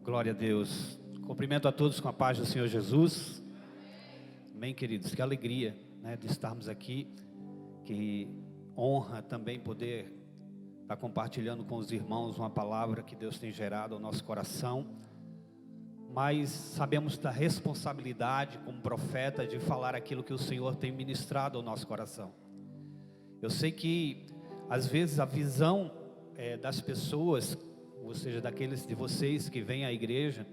Glória a Deus. Cumprimento a todos com a paz do Senhor Jesus. Amém, queridos. Que alegria, de estarmos aqui. Que honra também poder estar compartilhando com os irmãos uma palavra que Deus tem gerado ao nosso coração. Mas sabemos da responsabilidade como profeta de falar aquilo que o Senhor tem ministrado ao nosso coração. Eu sei que às vezes a visão das pessoas, ou seja, daqueles de vocês que vêm à igreja,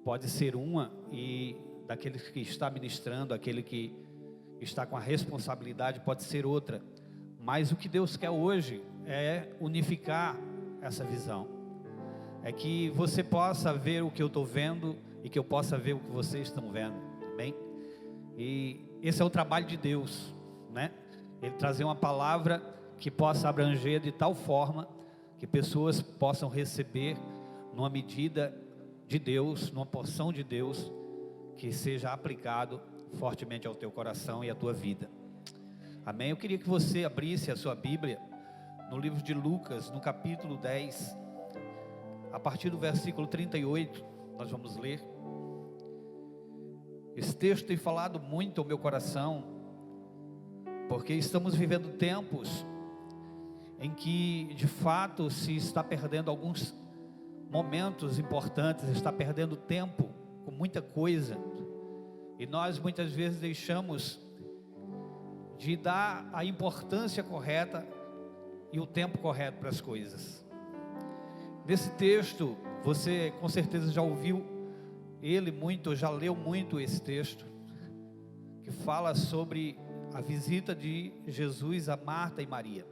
pode ser uma, e daqueles que está ministrando, aquele que está com a responsabilidade pode ser outra. Mas o que Deus quer hoje é unificar essa visão. É que você possa ver o que eu estou vendo e que eu possa ver o que vocês estão vendo, bem? E esse é o trabalho de Deus, Ele trazer uma palavra que possa abranger de tal forma que pessoas possam receber numa medida de Deus, numa porção de Deus, que seja aplicado fortemente ao teu coração e à tua vida. Amém? Eu queria que você abrisse a sua Bíblia no livro de Lucas, no capítulo 10, a partir do versículo 38, nós vamos ler. Esse texto tem falado muito ao meu coração, porque estamos vivendo tempos em que de fato se está perdendo alguns momentos importantes, está perdendo tempo com muita coisa, e nós muitas vezes deixamos de dar a importância correta e o tempo correto para as coisas. Nesse texto, você com certeza já ouviu ele muito, já leu muito esse texto, que fala sobre a visita de Jesus a Marta e Maria.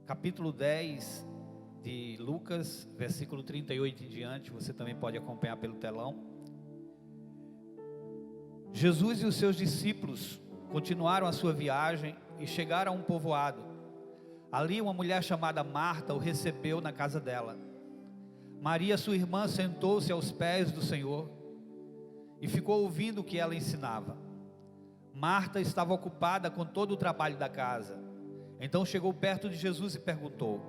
Capítulo 10 de Lucas, versículo 38 em diante, você também pode acompanhar pelo telão. Jesus e os seus discípulos continuaram a sua viagem e chegaram a um povoado. Ali uma mulher chamada Marta o recebeu na casa dela. Maria, sua irmã, sentou-se aos pés do Senhor e ficou ouvindo o que ela ensinava. Marta estava ocupada com todo o trabalho da casa. Então chegou perto de Jesus e perguntou: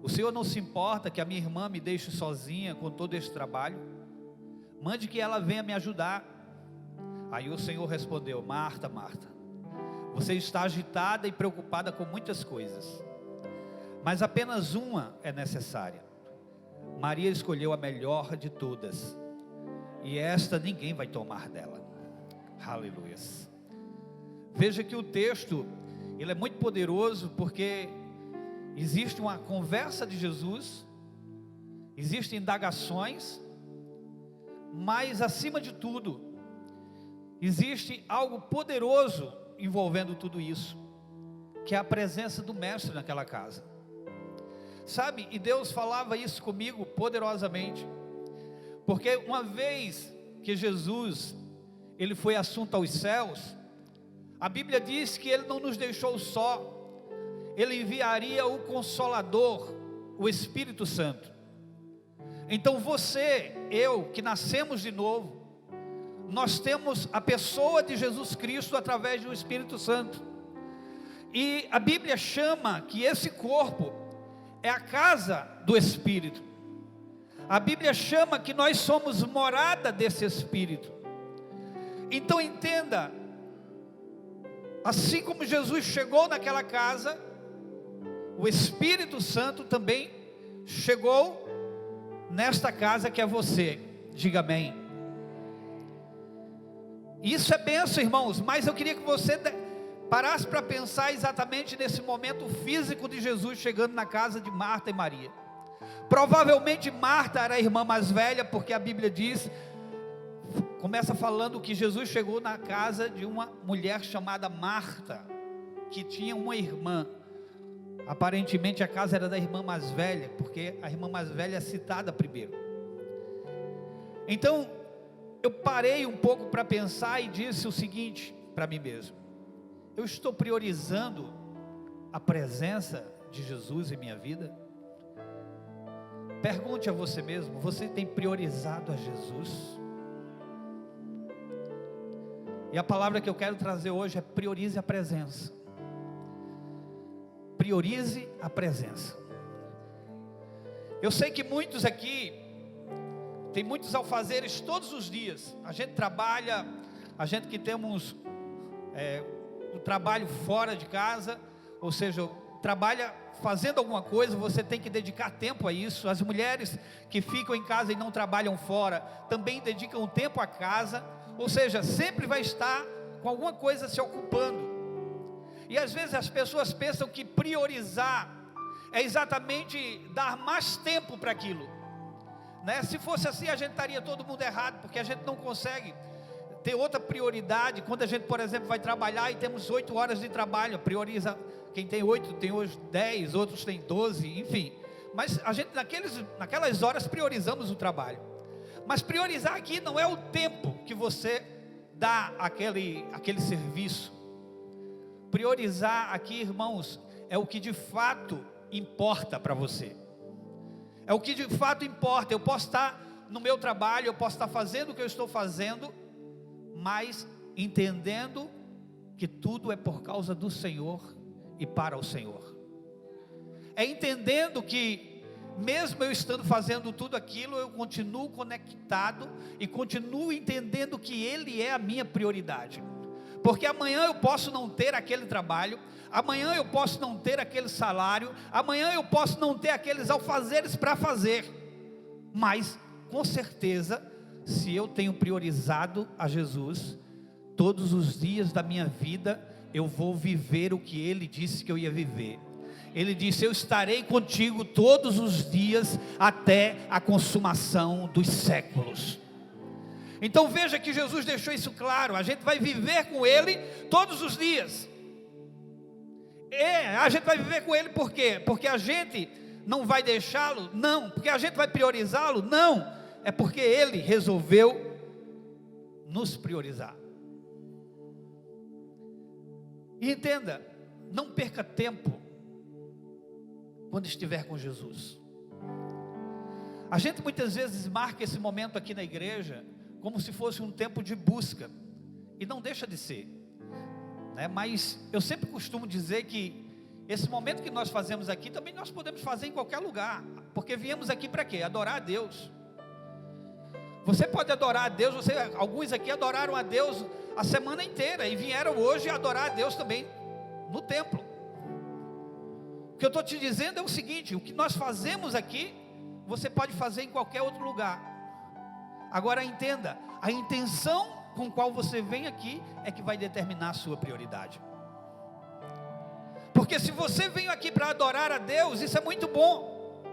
o Senhor não se importa que a minha irmã me deixe sozinha com todo este trabalho? Mande que ela venha me ajudar. Aí o Senhor respondeu: Marta, Marta, você está agitada e preocupada com muitas coisas, mas apenas uma é necessária. Maria escolheu a melhor de todas, e esta ninguém vai tomar dela. Aleluias. Veja que o texto, ele é muito poderoso, porque existe uma conversa de Jesus, existem indagações, mas acima de tudo, existe algo poderoso envolvendo tudo isso, que é a presença do Mestre naquela casa. Sabe, e Deus falava isso comigo poderosamente, porque uma vez que Jesus, ele foi assunto aos céus, a Bíblia diz que Ele não nos deixou só, Ele enviaria o Consolador, o Espírito Santo. Então você, eu, que nascemos de novo, nós temos a pessoa de Jesus Cristo através do Espírito Santo. E a Bíblia chama que esse corpo é a casa do Espírito. A Bíblia chama que nós somos morada desse Espírito. Então entenda, assim como Jesus chegou naquela casa, o Espírito Santo também chegou nesta casa que é você. Diga amém. Isso é bênção, irmãos, mas eu queria que você parasse para pensar exatamente nesse momento físico de Jesus chegando na casa de Marta e Maria. Provavelmente Marta era a irmã mais velha, porque a Bíblia diz, começa falando que Jesus chegou na casa de uma mulher chamada Marta, que tinha uma irmã. Aparentemente a casa era da irmã mais velha, porque a irmã mais velha é citada primeiro. Então eu parei um pouco para pensar e disse o seguinte para mim mesmo: eu estou priorizando a presença de Jesus em minha vida? Pergunte a você mesmo: você tem priorizado a Jesus? E a palavra que eu quero trazer hoje é: priorize a presença. priorize a presença. Eu sei que muitos aqui tem muitos alfazeres todos os dias. A gente trabalha, a gente que temos o trabalho fora de casa, ou seja, trabalha fazendo alguma coisa, você tem que dedicar tempo a isso. As mulheres que ficam em casa e não trabalham fora, também dedicam tempo à casa, ou seja, sempre vai estar com alguma coisa se ocupando. E às vezes as pessoas pensam que priorizar é exatamente dar mais tempo para aquilo, né? Se fosse assim, a gente estaria todo mundo errado, porque a gente não consegue ter outra prioridade. Quando a gente, por exemplo, vai trabalhar e temos 8 horas de trabalho, prioriza, quem tem 8 tem hoje 10, outros tem 12, enfim. Mas a gente naquelas horas priorizamos o trabalho. Mas priorizar aqui não é o tempo que você dá aquele serviço. Priorizar aqui, irmãos, é o que de fato importa para você. É o que de fato importa. Eu posso estar no meu trabalho, eu posso estar fazendo o que eu estou fazendo, mas entendendo que tudo é por causa do Senhor e para o Senhor. É entendendo que mesmo eu estando fazendo tudo aquilo, eu continuo conectado e continuo entendendo que Ele é a minha prioridade. Porque amanhã eu posso não ter aquele trabalho, amanhã eu posso não ter aquele salário, amanhã eu posso não ter aqueles alfazeres para fazer, mas com certeza, se eu tenho priorizado a Jesus, todos os dias da minha vida, eu vou viver o que Ele disse que eu ia viver. Ele disse: eu estarei contigo todos os dias, até a consumação dos séculos. Então veja que Jesus deixou isso claro, a gente vai viver com Ele todos os dias. A gente vai viver com Ele por quê? Porque a gente não vai deixá-lo? Não. Porque a gente vai priorizá-lo? Não. É porque Ele resolveu nos priorizar. E entenda, não perca tempo quando estiver com Jesus. A gente muitas vezes marca esse momento aqui na igreja como se fosse um tempo de busca, e não deixa de ser, né? Mas eu sempre costumo dizer que esse momento que nós fazemos aqui, também nós podemos fazer em qualquer lugar, porque viemos aqui para quê? Adorar a Deus. Você pode adorar a Deus, alguns aqui adoraram a Deus a semana inteira, e vieram hoje adorar a Deus também no templo. O que eu estou te dizendo é o seguinte: o que nós fazemos aqui, você pode fazer em qualquer outro lugar. Agora entenda, a intenção com qual você vem aqui é que vai determinar a sua prioridade. Porque se você veio aqui para adorar a Deus, isso é muito bom.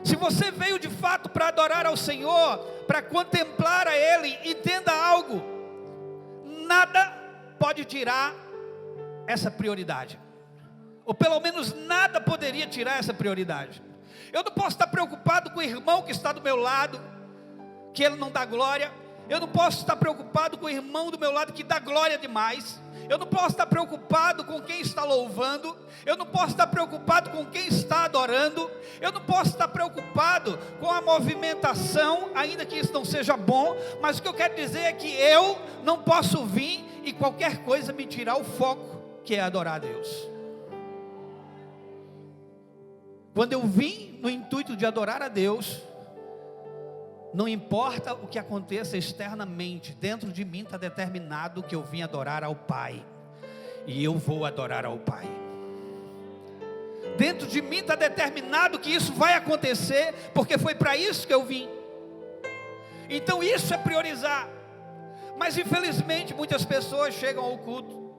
Se você veio de fato para adorar ao Senhor, para contemplar a Ele, entenda algo: nada pode tirar essa prioridade, ou pelo menos nada poderia tirar essa prioridade. Eu não posso estar preocupado com o irmão que está do meu lado, que ele não dá glória. Eu não posso estar preocupado com o irmão do meu lado que dá glória demais. Eu não posso estar preocupado com quem está louvando. Eu não posso estar preocupado com quem está adorando. Eu não posso estar preocupado com a movimentação, ainda que isso não seja bom. Mas o que eu quero dizer é que eu não posso vir e qualquer coisa me tirar o foco, que é adorar a Deus. Quando eu vim no intuito de adorar a Deus, não importa o que aconteça externamente, dentro de mim está determinado que eu vim adorar ao Pai, e eu vou adorar ao Pai. Dentro de mim está determinado que isso vai acontecer, porque foi para isso que eu vim. Então isso é priorizar. Mas infelizmente muitas pessoas chegam ao culto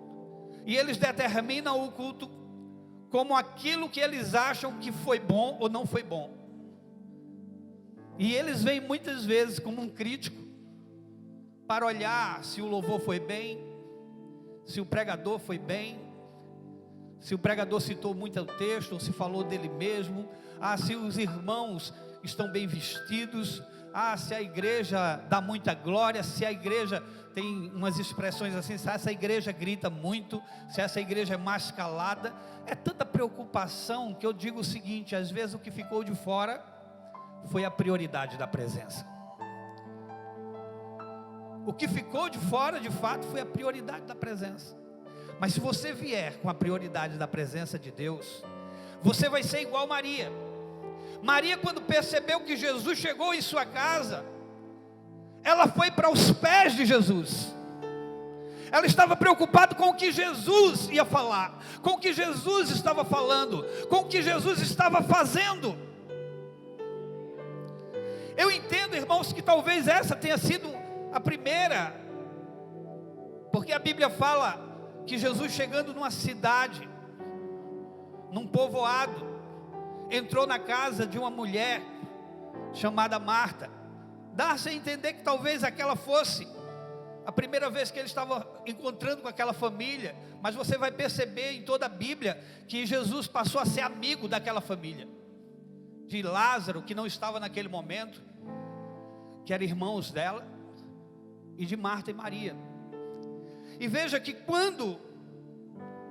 e eles determinam o culto como aquilo que eles acham que foi bom ou não foi bom. E eles vêm muitas vezes como um crítico para olhar se o louvor foi bem, se o pregador foi bem, se o pregador citou muito o texto, ou se falou dele mesmo, se os irmãos estão bem vestidos, se a igreja dá muita glória, se a igreja tem umas expressões assim, se essa igreja grita muito, se essa igreja é mais calada. É tanta preocupação que eu digo o seguinte: às vezes o que ficou de fora foi a prioridade da presença. O que ficou de fora, de fato, foi a prioridade da presença. Mas se você vier com a prioridade da presença de Deus, você vai ser igual Maria. Maria, quando percebeu que Jesus chegou em sua casa, ela foi para os pés de Jesus. Ela estava preocupada com o que Jesus ia falar, com o que Jesus estava falando, com o que Jesus estava fazendo. Eu entendo, irmãos, que talvez essa tenha sido a primeira, porque a Bíblia fala que Jesus, chegando numa cidade, num povoado, entrou na casa de uma mulher chamada Marta. Dá-se a entender que talvez aquela fosse a primeira vez que ele estava encontrando com aquela família, mas você vai perceber em toda a Bíblia que Jesus passou a ser amigo daquela família, de Lázaro, que não estava naquele momento, que eram irmãos dela, e de Marta e Maria. E veja que quando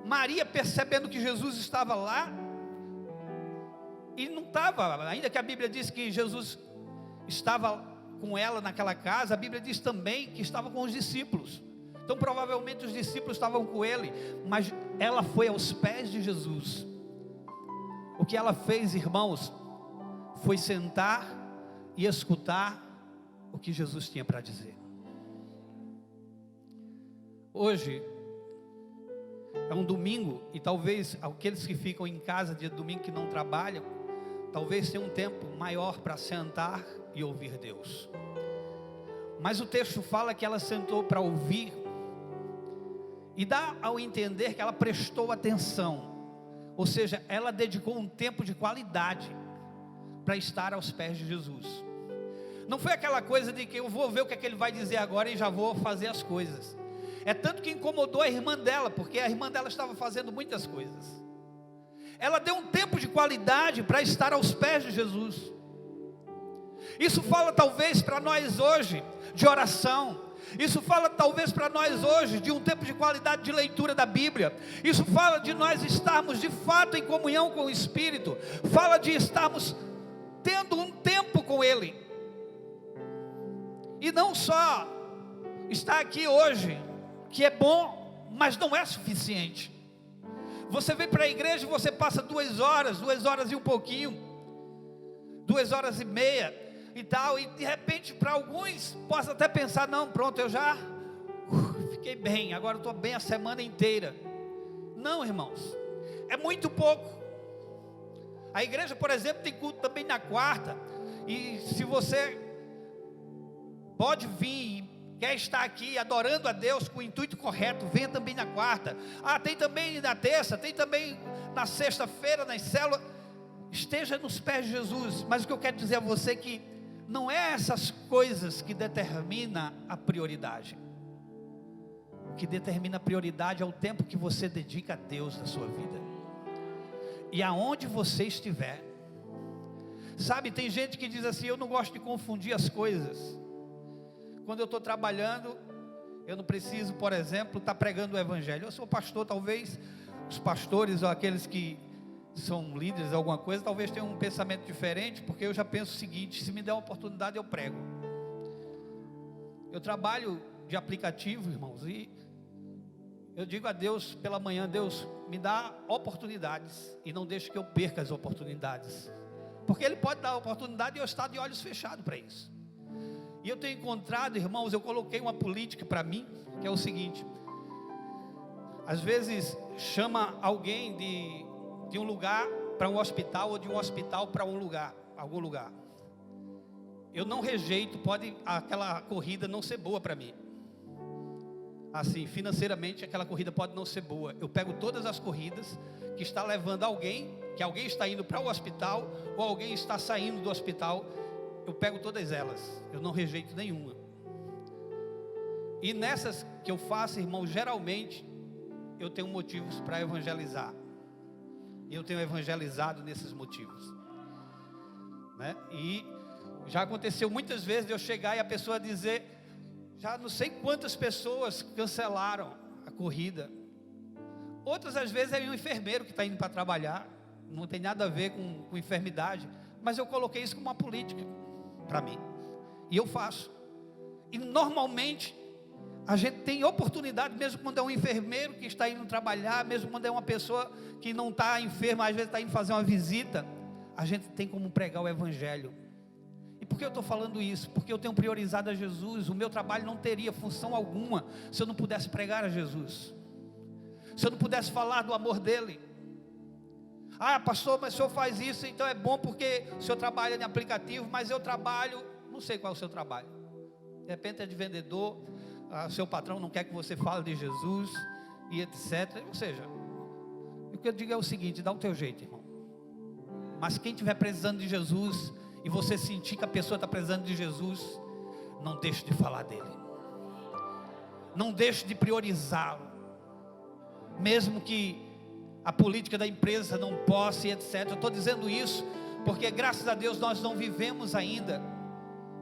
Maria, percebendo que Jesus estava lá, e não estava, ainda que a Bíblia diz que Jesus estava com ela naquela casa, a Bíblia diz também que estava com os discípulos. Então provavelmente os discípulos estavam com ele, mas ela foi aos pés de Jesus. O que ela fez, irmãos, foi sentar e escutar o que Jesus tinha para dizer. Hoje é um domingo, e talvez aqueles que ficam em casa dia de domingo, que não trabalham, talvez tenham um tempo maior para sentar e ouvir Deus. Mas o texto fala que ela sentou para ouvir, e dá ao entender que ela prestou atenção, ou seja, ela dedicou um tempo de qualidade para estar aos pés de Jesus. Não foi aquela coisa de que eu vou ver o que é que ele vai dizer agora e já vou fazer as coisas. É tanto que incomodou a irmã dela, porque a irmã dela estava fazendo muitas coisas. Ela deu um tempo de qualidade para estar aos pés de Jesus. Isso fala talvez para nós hoje de oração. Isso fala talvez para nós hoje de um tempo de qualidade de leitura da Bíblia. Isso fala de nós estarmos de fato em comunhão com o Espírito. Fala de estarmos tendo um tempo com Ele. E não só estar aqui hoje, que é bom, mas não é suficiente. Você vem para a igreja e você passa 2 horas e um pouquinho, 2 horas e meia e tal, e de repente para alguns possa até pensar, não, pronto, eu já fiquei bem, agora eu estou bem a semana inteira. Não, irmãos, é muito pouco. A igreja, por exemplo, tem culto também na quarta, e se você pode vir, quer estar aqui adorando a Deus com o intuito correto, venha também na quarta. Tem também na terça, tem também na sexta-feira, nas células. Esteja nos pés de Jesus. Mas o que eu quero dizer a você é que não é essas coisas que determina a prioridade. O que determina a prioridade é o tempo que você dedica a Deus na sua vida. E aonde você estiver. Sabe, tem gente que diz assim, eu não gosto de confundir as coisas. Quando eu estou trabalhando, eu não preciso, por exemplo, estar pregando o Evangelho. Eu sou pastor, talvez os pastores ou aqueles que são líderes de alguma coisa, talvez tenham um pensamento diferente, porque eu já penso o seguinte, se me der uma oportunidade eu prego. Eu trabalho de aplicativo, irmãos, e eu digo a Deus pela manhã, Deus, me dá oportunidades, e não deixe que eu perca as oportunidades, porque Ele pode dar a oportunidade e eu estar de olhos fechados para isso. E eu tenho encontrado, irmãos, eu coloquei uma política para mim, que é o seguinte: às vezes chama alguém de um lugar para um hospital, ou de um hospital para um lugar, algum lugar. Eu não rejeito, pode aquela corrida não ser boa para mim. Assim, financeiramente aquela corrida pode não ser boa. Eu pego todas as corridas que está levando alguém, que alguém está indo para o hospital, ou alguém está saindo do hospital. Eu pego todas elas, eu não rejeito nenhuma. E nessas que eu faço, irmão, geralmente eu tenho motivos para evangelizar. E eu tenho evangelizado nesses motivos, né? E já aconteceu muitas vezes de eu chegar e a pessoa dizer, já não sei quantas pessoas cancelaram a corrida. Outras às vezes é um enfermeiro que está indo para trabalhar, não tem nada a ver com enfermidade, mas eu coloquei isso como uma política para mim, e eu faço. E normalmente A gente tem oportunidade, mesmo quando é um enfermeiro que está indo trabalhar, mesmo quando é uma pessoa que não está enferma, às vezes está indo fazer uma visita, a gente tem como pregar o Evangelho. E por que eu estou falando isso? Porque eu tenho priorizado a Jesus. O meu trabalho não teria função alguma se eu não pudesse pregar a Jesus, se eu não pudesse falar do amor dele. Ah, pastor, mas o senhor faz isso, então é bom porque o senhor trabalha em aplicativo, mas eu trabalho, não sei qual é o seu trabalho. De repente é de vendedor, seu patrão não quer que você fale de Jesus, e etc. Ou seja, o que eu digo é o seguinte: dá o teu jeito, irmão. Mas quem estiver precisando de Jesus, e você sentir que a pessoa está precisando de Jesus, não deixe de falar dele, não deixe de priorizá-lo, mesmo que a política da empresa não possa, e etc. Eu estou dizendo isso porque graças a Deus nós não vivemos ainda,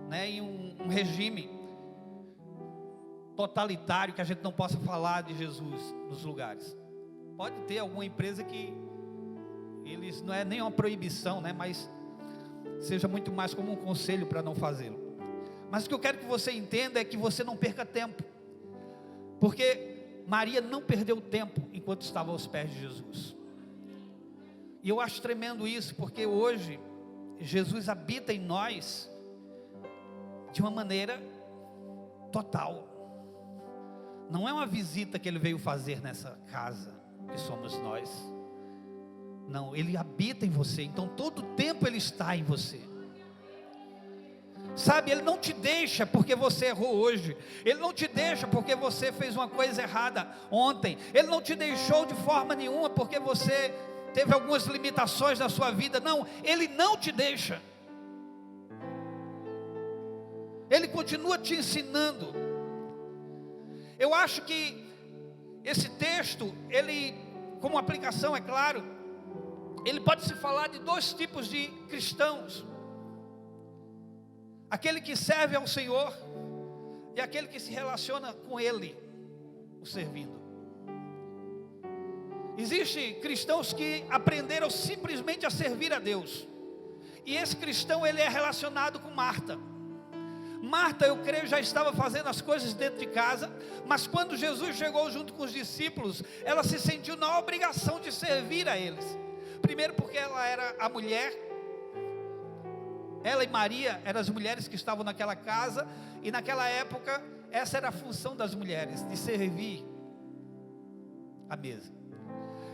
né, em um regime totalitário que a gente não possa falar de Jesus nos lugares. Pode ter alguma empresa que eles, não é nem uma proibição, né, mas seja muito mais como um conselho para não fazê-lo. Mas o que eu quero que você entenda é que você não perca tempo, porque Maria não perdeu tempo enquanto estava aos pés de Jesus. E eu acho tremendo isso, porque hoje Jesus habita em nós de uma maneira total. Não é uma visita que ele veio fazer nessa casa que somos nós. Não, ele habita em você. Então todo tempo ele está em você. Sabe, ele não te deixa porque você errou hoje. Ele não te deixa porque você fez uma coisa errada ontem. Ele não te deixou de forma nenhuma porque você teve algumas limitações na sua vida. Não, ele não te deixa. Ele continua te ensinando. Eu acho que esse texto, ele, como aplicação, é claro, ele pode se falar de dois tipos de cristãos: aquele que serve ao Senhor e aquele que se relaciona com Ele, o servindo. Existem cristãos que aprenderam simplesmente a servir a Deus, e esse cristão, ele é relacionado com Marta. Marta, eu creio, já estava fazendo as coisas dentro de casa, mas quando Jesus chegou junto com os discípulos, ela se sentiu na obrigação de servir a eles. Primeiro porque ela era a mulher, ela e Maria eram as mulheres que estavam naquela casa, e naquela época, essa era a função das mulheres, de servir a mesa.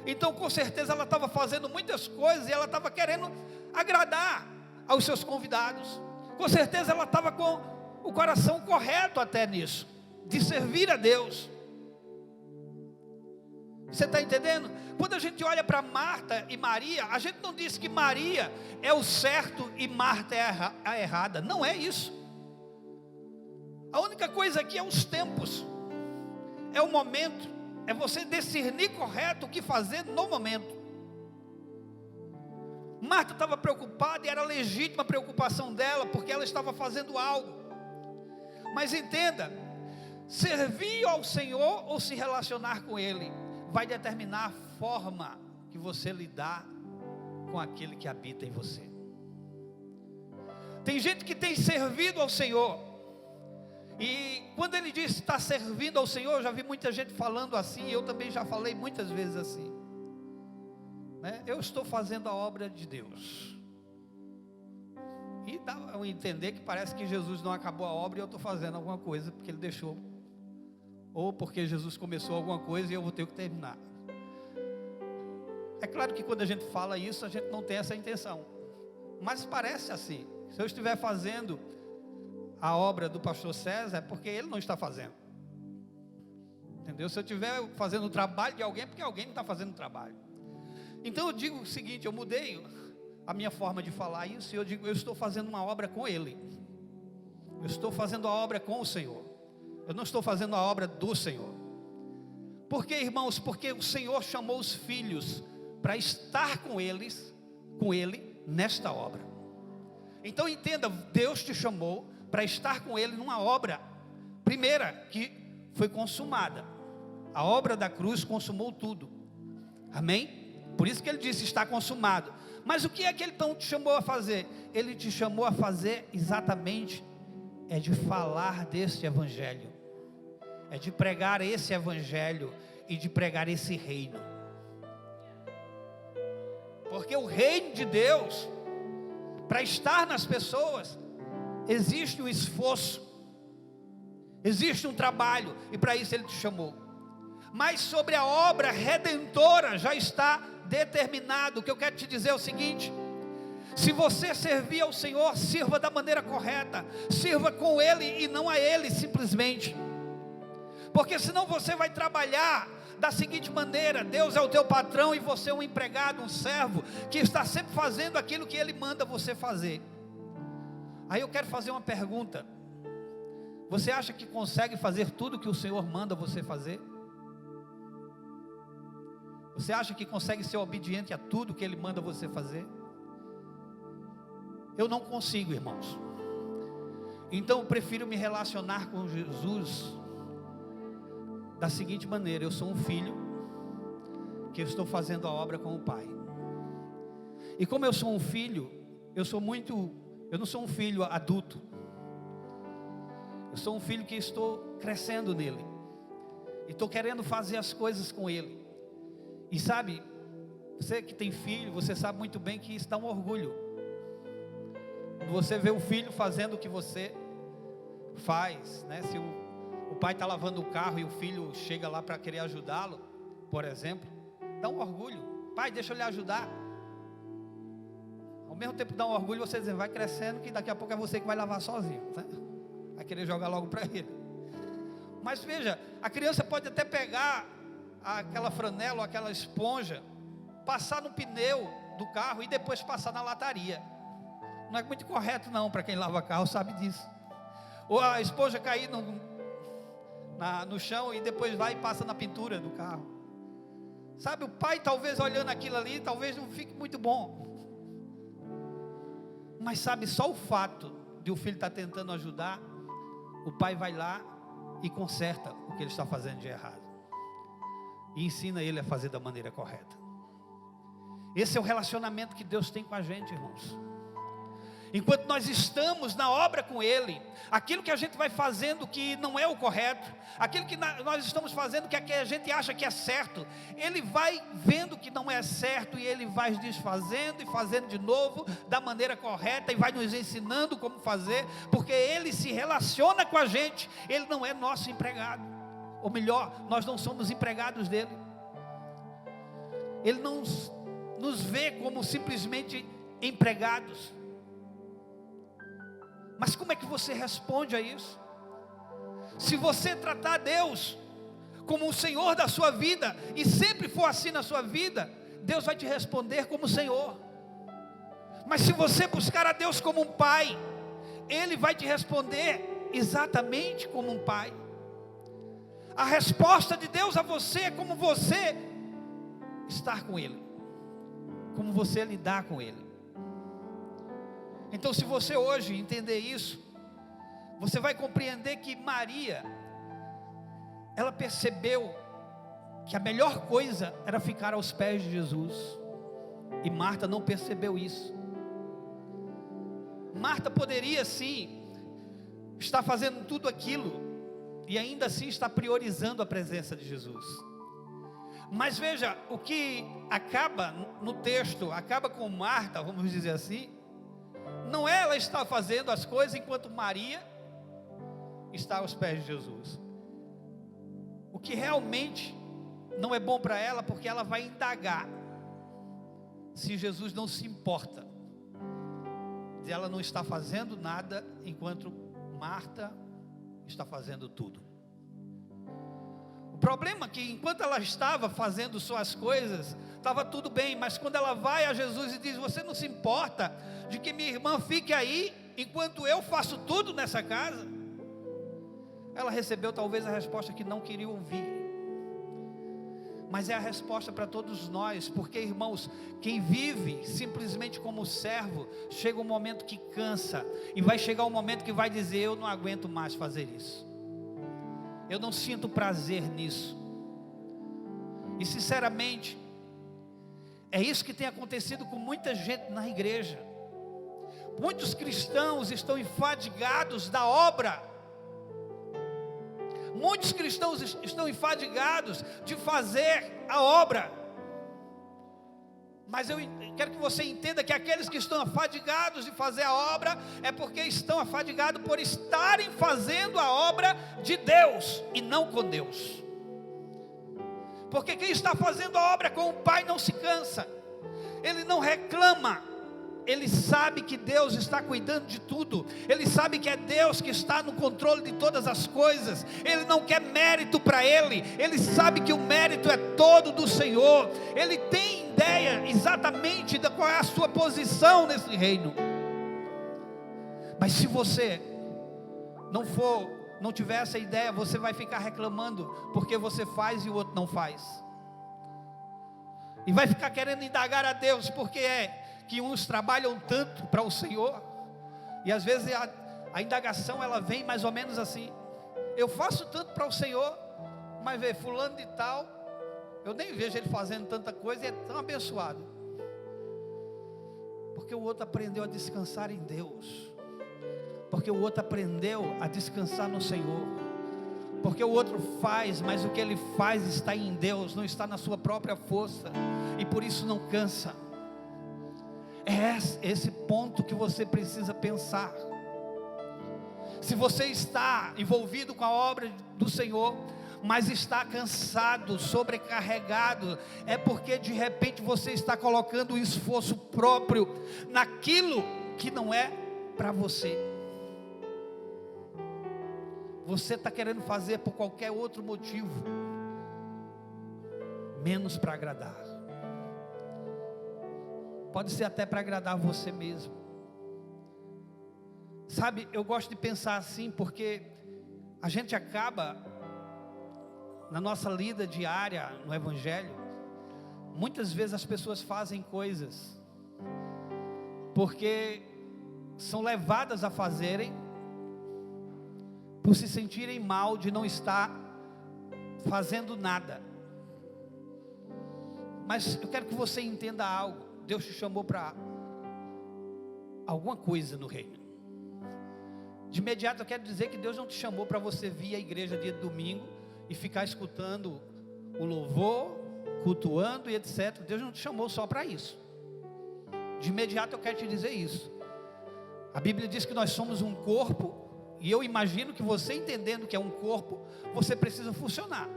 Então com certeza ela estava fazendo muitas coisas, e ela estava querendo agradar aos seus convidados. Com certeza ela estava com o coração correto até nisso, de servir a Deus. Você está entendendo? Quando a gente olha para Marta e Maria, a gente não diz que Maria é o certo e Marta é a errada. Não é isso. A única coisa aqui é os tempos, é o momento, é você discernir correto o que fazer no momento. Marta estava preocupada, e era legítima a preocupação dela, porque ela estava fazendo algo. Mas entenda, servir ao Senhor ou se relacionar com Ele vai determinar a forma que você lidar com aquele que habita em você. Tem gente que tem servido ao Senhor, e quando ele diz está servindo ao Senhor, eu já vi muita gente falando assim, eu também já falei muitas vezes assim, né? Eu estou fazendo a obra de Deus, e dá a entender que parece que Jesus não acabou a obra e eu estou fazendo alguma coisa porque Ele deixou, ou porque Jesus começou alguma coisa e eu vou ter que terminar. É claro que quando a gente fala isso, a gente não tem essa intenção, mas parece assim. Se eu estiver fazendo a obra do pastor César, é porque ele não está fazendo, entendeu? Se eu estiver fazendo o trabalho de alguém, é porque alguém não está fazendo o trabalho. Então eu digo o seguinte, eu mudei a minha forma de falar isso, e eu digo, eu estou fazendo uma obra com Ele. Eu estou fazendo a obra com o Senhor. Eu não estou fazendo a obra do Senhor. Por quê, irmãos? Porque o Senhor chamou os filhos para estar com Ele nesta obra. Então entenda, Deus te chamou para estar com Ele numa obra primeira que foi consumada. A obra da cruz consumou tudo. Amém? Por isso que Ele disse, está consumado. Mas o que é que Ele então te chamou a fazer? Ele te chamou a fazer exatamente, é de falar deste Evangelho, é de pregar esse evangelho e de pregar esse reino. Porque o reino de Deus, para estar nas pessoas, existe um esforço, existe um trabalho, e para isso Ele te chamou. Mas sobre a obra redentora já está determinado. O que eu quero te dizer é o seguinte: se você servir ao Senhor, sirva da maneira correta, sirva com Ele e não a Ele simplesmente, porque senão você vai trabalhar da seguinte maneira: Deus é o teu patrão e você é um empregado, um servo, que está sempre fazendo aquilo que Ele manda você fazer. Aí eu quero fazer uma pergunta: você acha que consegue fazer tudo que o Senhor manda você fazer? Você acha que consegue ser obediente a tudo que Ele manda você fazer? Eu não consigo, irmãos. Então eu prefiro me relacionar com Jesus da seguinte maneira: eu sou um filho que estou fazendo a obra com o Pai. E como eu sou um filho, eu não sou um filho adulto. Eu sou um filho que estou crescendo nele, e estou querendo fazer as coisas com ele. E sabe, você que tem filho, você sabe muito bem que isso dá um orgulho. Quando você vê o filho fazendo o que você faz, né? Se o pai está lavando o carro e o filho chega lá para querer ajudá-lo, por exemplo, dá um orgulho. Pai, deixa eu lhe ajudar. Ao mesmo tempo dá um orgulho você dizer: vai crescendo que daqui a pouco é você que vai lavar sozinho, né? Vai querer jogar logo para ele. Mas veja, a criança pode até pegar aquela franela ou aquela esponja, passar no pneu do carro e depois passar na lataria. Não é muito correto não, para quem lava carro sabe disso. Ou a esponja cair no chão e depois vai e passa na pintura do carro. Sabe, o pai talvez olhando aquilo ali, talvez não fique muito bom. Mas sabe, só o fato de o filho estar tentando ajudar, o pai vai lá e conserta o que ele está fazendo de errado, e ensina ele a fazer da maneira correta. Esse é o relacionamento que Deus tem com a gente, irmãos. Enquanto nós estamos na obra com Ele, aquilo que a gente vai fazendo que não é o correto, aquilo que nós estamos fazendo que a gente acha que é certo, Ele vai vendo que não é certo, e Ele vai desfazendo e fazendo de novo da maneira correta, e vai nos ensinando como fazer, porque Ele se relaciona com a gente. Ele não é nosso empregado, ou melhor, nós não somos empregados dele. Ele não nos vê como simplesmente empregados. Mas como é que você responde a isso? Se você tratar Deus como o Senhor da sua vida, e sempre for assim na sua vida, Deus vai te responder como Senhor. Mas se você buscar a Deus como um Pai, Ele vai te responder exatamente como um Pai. A resposta de Deus a você é como você estar com Ele, como você lidar com Ele. Então, se você hoje entender isso, você vai compreender que Maria, ela percebeu que a melhor coisa era ficar aos pés de Jesus, e Marta não percebeu isso. Marta poderia sim estar fazendo tudo aquilo, e ainda assim está priorizando a presença de Jesus. Mas veja, o que acaba no texto, acaba com Marta, vamos dizer assim, não é ela estar fazendo as coisas enquanto Maria está aos pés de Jesus. O que realmente não é bom para ela, porque ela vai indagar se Jesus não se importa de ela não estar fazendo nada, enquanto Marta está fazendo tudo. O problema é que enquanto ela estava fazendo suas coisas, estava tudo bem, mas quando ela vai a Jesus e diz: você não se importa de que minha irmã fique aí, enquanto eu faço tudo nessa casa? Ela recebeu talvez a resposta que não queria ouvir, mas é a resposta para todos nós, porque, irmãos, quem vive simplesmente como servo, chega um momento que cansa, e vai chegar um momento que vai dizer: eu não aguento mais fazer isso, eu não sinto prazer nisso. E sinceramente, é isso que tem acontecido com muita gente na igreja. Muitos cristãos estão enfadigados da obra, Muitos cristãos estão enfadigados de fazer a obra. Mas eu quero que você entenda que aqueles que estão afadigados de fazer a obra é porque estão afadigados por estarem fazendo a obra de Deus e não com Deus. Porque quem está fazendo a obra com o Pai não se cansa, ele não reclama. Ele sabe que Deus está cuidando de tudo. Ele sabe que é Deus que está no controle de todas as coisas. Ele não quer mérito para ele. Ele sabe que o mérito é todo do Senhor. Ele tem ideia exatamente de qual é a sua posição nesse reino. Mas se você não tiver essa ideia, você vai ficar reclamando porque você faz e o outro não faz. E vai ficar querendo indagar a Deus porque é que uns trabalham tanto para o Senhor, e às vezes a indagação ela vem mais ou menos assim: eu faço tanto para o Senhor, mas vê, fulano de tal, eu nem vejo ele fazendo tanta coisa e é tão abençoado. Porque o outro aprendeu a descansar em Deus, porque o outro aprendeu a descansar no Senhor, porque o outro faz, mas o que ele faz está em Deus, não está na sua própria força, e por isso não cansa. É esse ponto que você precisa pensar. Se você está envolvido com a obra do Senhor, mas está cansado, sobrecarregado, é porque de repente você está colocando o esforço próprio naquilo que não é para você. Você está querendo fazer por qualquer outro motivo, menos para agradar. Pode ser até para agradar você mesmo. Sabe, eu gosto de pensar assim, porque a gente acaba, na nossa lida diária no Evangelho, muitas vezes as pessoas fazem coisas porque são levadas a fazerem, por se sentirem mal de não estar fazendo nada. Mas eu quero que você entenda algo. Deus te chamou para alguma coisa no reino. De imediato eu quero dizer que Deus não te chamou para você vir à igreja dia de domingo e ficar escutando o louvor, cultuando e etc. Deus não te chamou só para isso. De imediato eu quero te dizer isso. A Bíblia diz que nós somos um corpo, e eu imagino que você, entendendo que é um corpo, você precisa funcionar.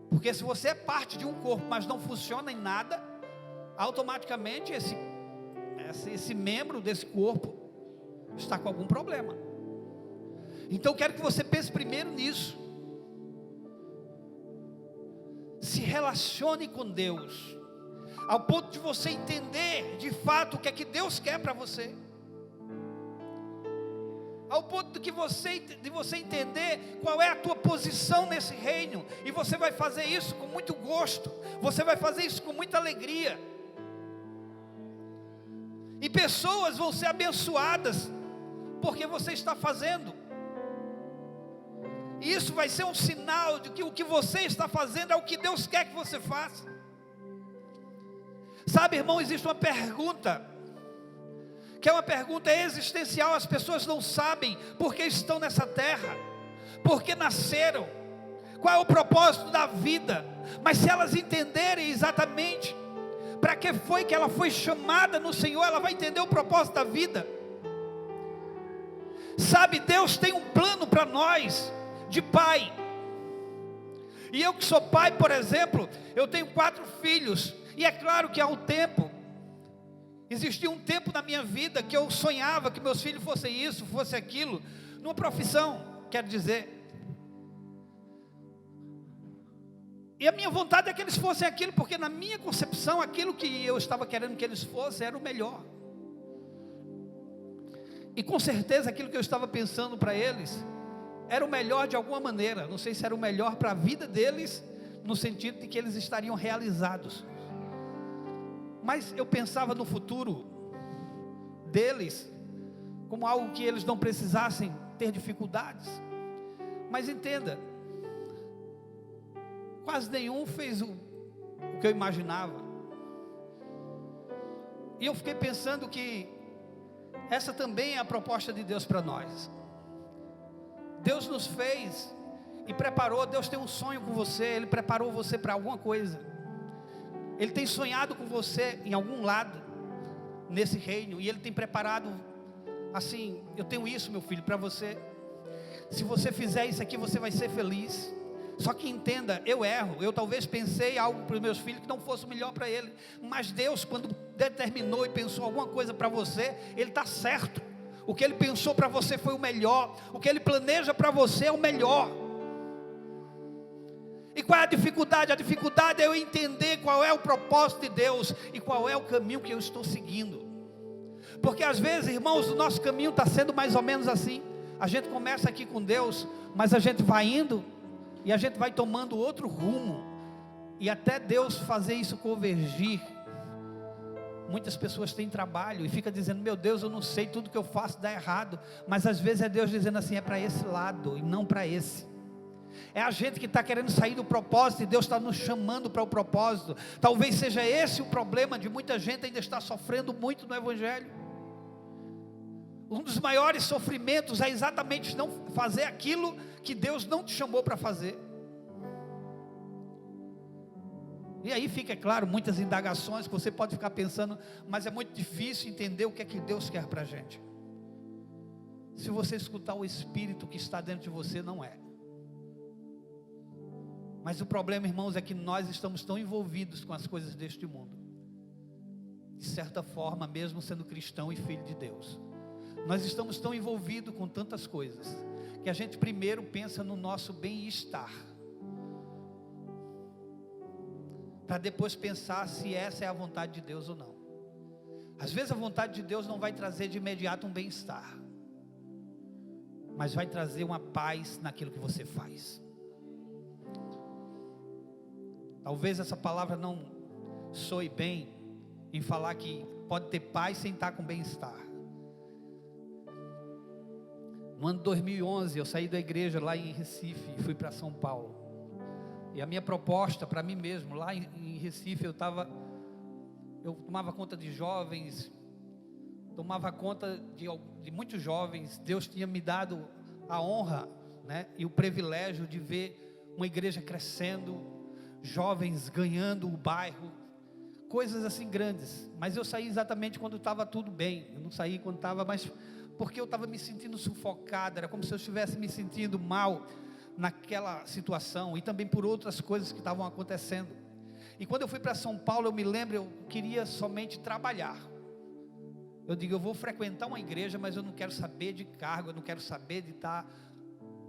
Porque se você é parte de um corpo, mas não funciona em nada, automaticamente esse membro desse corpo está com algum problema. Então eu quero que você pense primeiro nisso. Se relacione com Deus, ao ponto de você entender de fato o que é que Deus quer para você, ao ponto de você entender qual é a tua posição nesse reino, e você vai fazer isso com muito gosto, você vai fazer isso com muita alegria, e pessoas vão ser abençoadas porque você está fazendo. E isso vai ser um sinal de que o que você está fazendo é o que Deus quer que você faça. Sabe, irmão, existe uma pergunta, que é uma pergunta existencial. As pessoas não sabem por que estão nessa terra, por que nasceram, qual é o propósito da vida. Mas se elas entenderem exatamente para que foi que ela foi chamada no Senhor, ela vai entender o propósito da vida. Sabe, Deus tem um plano para nós, de pai. E eu que sou pai, por exemplo, eu tenho 4 filhos, e é claro que há um tempo, existia um tempo na minha vida que eu sonhava que meus filhos fossem isso, fosse aquilo, numa profissão, quero dizer. E a minha vontade é que eles fossem aquilo, porque na minha concepção, aquilo que eu estava querendo que eles fossem, era o melhor. E com certeza aquilo que eu estava pensando para eles, era o melhor de alguma maneira. Não sei se era o melhor para a vida deles, no sentido de que eles estariam realizados. Mas eu pensava no futuro deles, como algo que eles não precisassem ter dificuldades. Mas entenda, quase nenhum fez o que eu imaginava. E eu fiquei pensando que essa também é a proposta de Deus para nós. Deus nos fez e preparou. Deus tem um sonho com você, Ele preparou você para alguma coisa. Ele tem sonhado com você em algum lado, nesse reino, e Ele tem preparado, assim, eu tenho isso, meu filho, para você. Se você fizer isso aqui, você vai ser feliz. Só que entenda, eu erro, eu talvez pensei algo para os meus filhos que não fosse o melhor para ele, mas Deus, quando determinou e pensou alguma coisa para você, Ele está certo. O que Ele pensou para você foi o melhor, o que Ele planeja para você é o melhor. E qual é a dificuldade? A dificuldade é eu entender qual é o propósito de Deus e qual é o caminho que eu estou seguindo. Porque às vezes, irmãos, o nosso caminho está sendo mais ou menos assim. A gente começa aqui com Deus, mas a gente vai indo e a gente vai tomando outro rumo, e até Deus fazer isso convergir. Muitas pessoas têm trabalho e ficam dizendo: meu Deus, eu não sei, tudo que eu faço dá errado. Mas às vezes é Deus dizendo assim: é para esse lado e não para esse. É a gente que está querendo sair do propósito, e Deus está nos chamando para o propósito. Talvez seja esse o problema de muita gente ainda estar sofrendo muito no Evangelho. Um dos maiores sofrimentos é exatamente não fazer aquilo que Deus não te chamou para fazer. E aí fica claro, muitas indagações que você pode ficar pensando, mas é muito difícil entender o que é que Deus quer para a gente. Se você escutar o Espírito que está dentro de você, não é. Mas o problema, irmãos, é que nós estamos tão envolvidos com as coisas deste mundo, de certa forma, mesmo sendo cristão e filho de Deus, nós estamos tão envolvidos com tantas coisas, que a gente primeiro pensa no nosso bem-estar, para depois pensar se essa é a vontade de Deus ou não. Às vezes a vontade de Deus não vai trazer de imediato um bem-estar, mas vai trazer uma paz naquilo que você faz. Talvez essa palavra não soe bem em falar que pode ter paz sem estar com bem-estar. No ano 2011, eu saí da igreja lá em Recife e fui para São Paulo. E a minha proposta para mim mesmo, lá em Recife, eu tomava conta de jovens, tomava conta de muitos jovens. Deus tinha me dado a honra, né, e o privilégio de ver uma igreja crescendo, jovens ganhando o bairro, coisas assim grandes. Mas eu saí exatamente quando estava tudo bem. Eu não saí quando estava, mas porque eu estava me sentindo sufocado, era como se eu estivesse me sentindo mal naquela situação, e também por outras coisas que estavam acontecendo. E quando eu fui para São Paulo, eu me lembro, eu queria somente trabalhar. Eu digo, eu vou frequentar uma igreja, mas eu não quero saber de cargo, eu não quero saber de estar...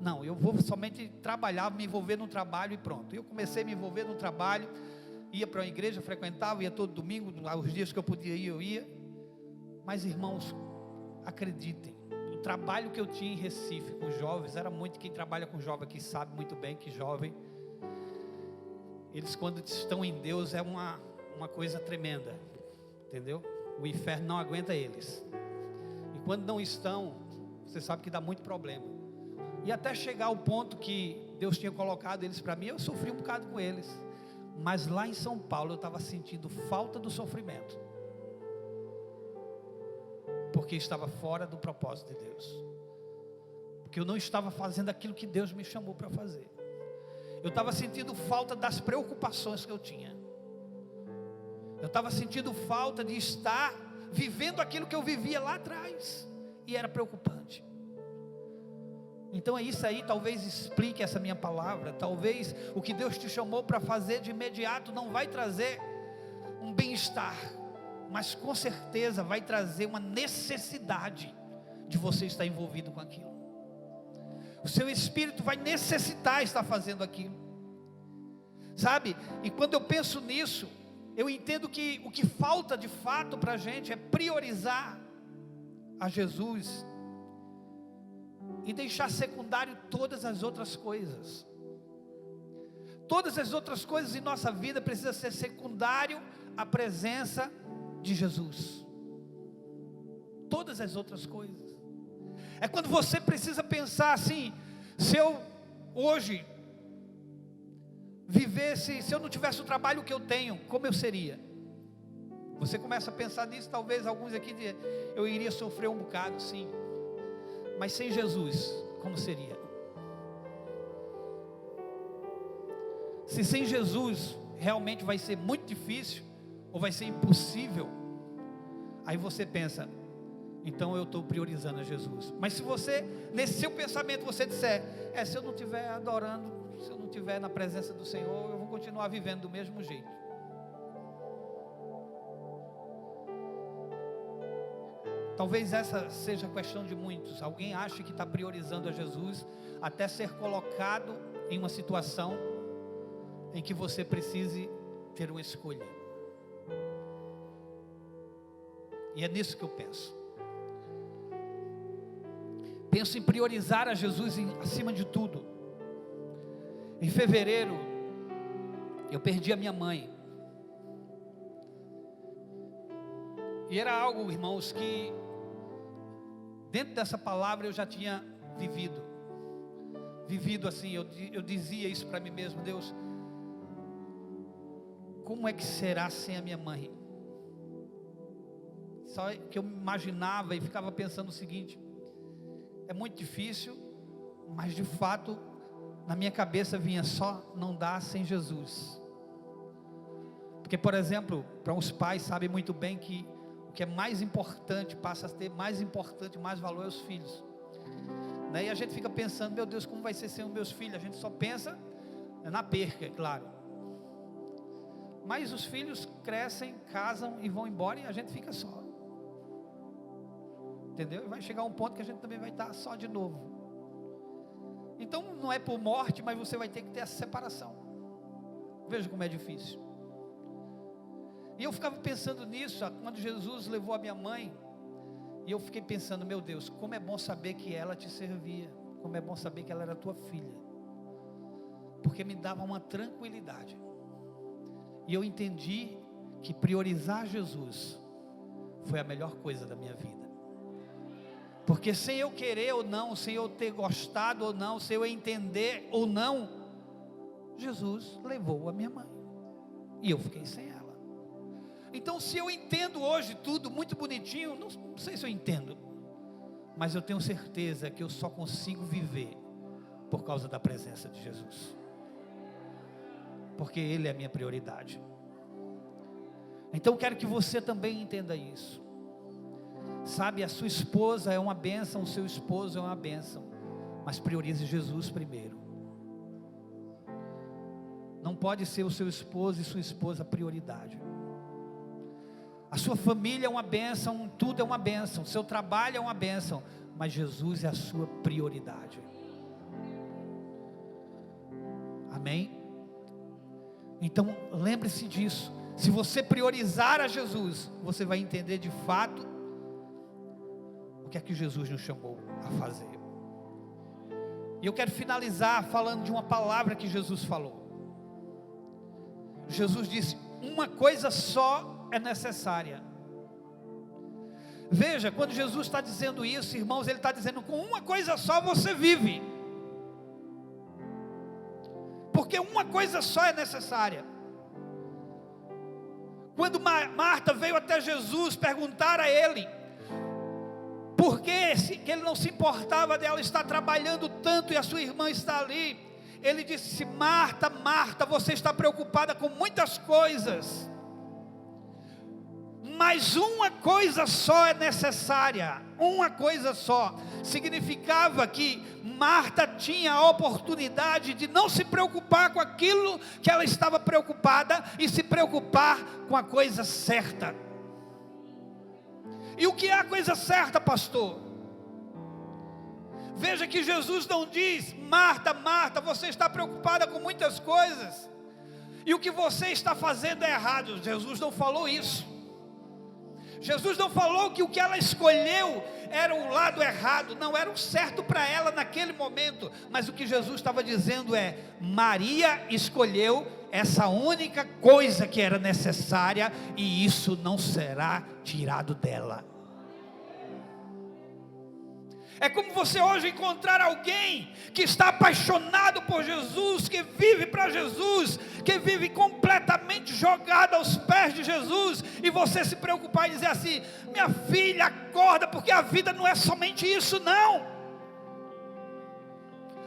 Não, eu vou somente trabalhar, me envolver no trabalho e pronto. Eu comecei a me envolver no trabalho, ia para uma igreja, frequentava, ia todo domingo, os dias que eu podia ir, eu ia. Mas irmãos, acreditem, o trabalho que eu tinha em Recife com jovens, era muito, quem trabalha com jovem aqui sabe muito bem que jovem, eles quando estão em Deus é uma coisa tremenda, entendeu? O inferno não aguenta eles, e quando não estão, você sabe que dá muito problema, e até chegar ao ponto que Deus tinha colocado eles para mim, eu sofri um bocado com eles, mas lá em São Paulo eu estava sentindo falta do sofrimento, porque estava fora do propósito de Deus, porque eu não estava fazendo aquilo que Deus me chamou para fazer. Eu estava sentindo falta das preocupações que eu tinha, eu estava sentindo falta de estar vivendo aquilo que eu vivia lá atrás, e era preocupante. Então é isso aí, talvez explique essa minha palavra. Talvez o que Deus te chamou para fazer de imediato não vai trazer um bem-estar, mas com certeza vai trazer uma necessidade de você estar envolvido com aquilo. O seu espírito vai necessitar estar fazendo aquilo, sabe? E quando eu penso nisso, eu entendo que o que falta de fato para a gente é priorizar a Jesus e deixar secundário todas as outras coisas. Todas as outras coisas em nossa vida precisam ser secundário à presença de Jesus. Todas as outras coisas. É quando você precisa pensar assim: se eu hoje vivesse, se eu não tivesse o trabalho que eu tenho, como eu seria? Você começa a pensar nisso. Talvez alguns aqui dizem, eu iria sofrer um bocado, sim. Mas sem Jesus, como seria? se sem Jesus realmente vai ser muito difícil, ou vai ser impossível, aí você pensa, então eu estou priorizando a Jesus. Mas se você, nesse seu pensamento, você disser, se eu não estiver adorando, se eu não estiver na presença do Senhor, eu vou continuar vivendo do mesmo jeito. Talvez essa seja a questão de muitos. Alguém acha que está priorizando a Jesus, até ser colocado em uma situação em que você precise ter uma escolha. E é nisso que eu penso. Penso em priorizar a Jesus acima de tudo. Em fevereiro, eu perdi a minha mãe. E era algo, irmãos, que dentro dessa palavra eu já tinha vivido assim. Eu dizia isso para mim mesmo: Deus, como é que será sem a minha mãe? Só que eu imaginava e ficava pensando o seguinte: é muito difícil, mas de fato na minha cabeça vinha, só não dá sem Jesus. Porque, por exemplo, para os pais sabem muito bem que o que é mais importante passa a ter mais importante, mais valor é os filhos, né? E a gente fica pensando, meu Deus, como vai ser sem os meus filhos? A gente só pensa na perca, é claro. Mas os filhos crescem, casam e vão embora, e a gente fica só. Entendeu? E vai chegar um ponto que a gente também vai estar só de novo. Então não é por morte, mas você vai ter que ter essa separação. Veja como é difícil. E eu ficava pensando nisso, quando Jesus levou a minha mãe, e eu fiquei pensando, meu Deus, como é bom saber que ela te servia, como é bom saber que ela era tua filha, porque me dava uma tranquilidade. E eu entendi que priorizar Jesus foi a melhor coisa da minha vida. Porque sem eu querer ou não, sem eu ter gostado ou não, sem eu entender ou não, Jesus levou a minha mãe, e eu fiquei sem ela. Então, se eu entendo hoje tudo muito bonitinho, não sei se eu entendo, mas eu tenho certeza que eu só consigo viver por causa da presença de Jesus, porque Ele é a minha prioridade. Então eu quero que você também entenda isso. Sabe, a sua esposa é uma bênção, o seu esposo é uma bênção, mas priorize Jesus primeiro. Não pode ser o seu esposo e sua esposa a prioridade. A sua família é uma bênção, tudo é uma bênção, o seu trabalho é uma bênção, mas Jesus é a sua prioridade. Amém? Então lembre-se disso. Se você priorizar a Jesus, você vai entender de fato o que é que Jesus nos chamou a fazer. E eu quero finalizar falando de uma palavra que Jesus falou. Jesus disse: uma coisa só é necessária. Veja, quando Jesus está dizendo isso, irmãos, Ele está dizendo, com uma coisa só você vive. Porque uma coisa só é necessária. Quando Marta veio até Jesus perguntar a Ele por que Ele não se importava dela estar trabalhando tanto e a sua irmã está ali, Ele disse: Marta, Marta, você está preocupada com muitas coisas, mas uma coisa só é necessária. Uma coisa só significava que Marta tinha a oportunidade de não se preocupar com aquilo que ela estava preocupada, e se preocupar com a coisa certa. E o que é a coisa certa, pastor? Veja que Jesus não diz: Marta, Marta, você está preocupada com muitas coisas, e o que você está fazendo é errado. Jesus não falou isso. Jesus não falou que o que ela escolheu era o lado errado, não era o certo para ela naquele momento. Mas o que Jesus estava dizendo é: Maria escolheu essa única coisa que era necessária, e isso não será tirado dela. É como você hoje encontrar alguém que está apaixonado por Jesus, que vive para Jesus, que vive completamente jogado aos pés de Jesus, e você se preocupar e dizer assim: minha filha, acorda, porque a vida não é somente isso, não.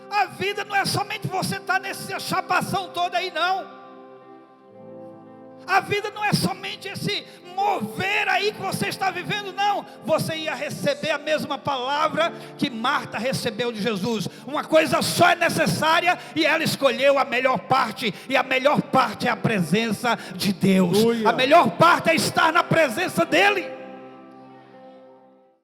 A vida não é somente você estar nessa chapação toda aí, não. A vida não é somente esse mover aí que você está vivendo, não. Você ia receber a mesma palavra que Marta recebeu de Jesus. Uma coisa só é necessária, e ela escolheu a melhor parte. E a melhor parte é a presença de Deus. A melhor parte é estar na presença dEle.